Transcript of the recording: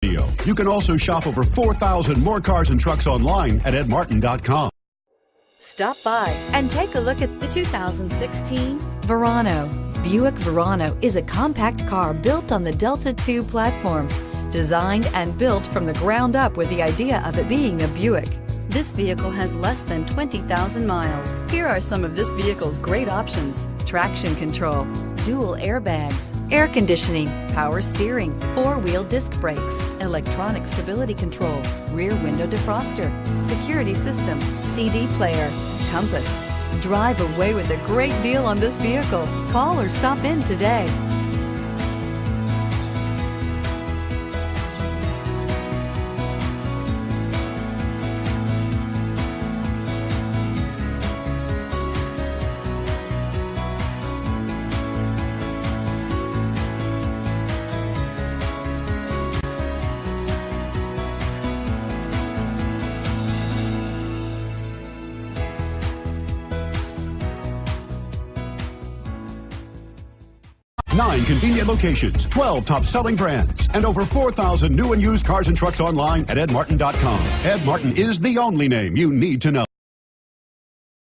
You can also shop over 4,000 more cars and trucks online at edmartin.com. Stop by and take a look at the 2016 Verano. Buick Verano is a compact car built on the Delta II platform, designed and built from the ground up with the idea of it being a Buick. This vehicle has less than 20,000 miles. Here are some of this vehicle's great options: traction control, dual airbags, air conditioning, power steering, four-wheel disc brakes, electronic stability control, rear window defroster, security system, CD player, compass. Drive away with a great deal on this vehicle. Call or stop in today. Nine convenient locations, 12 top-selling brands, and over 4,000 new and used cars and trucks online at edmartin.com. Ed Martin is the only name you need to know.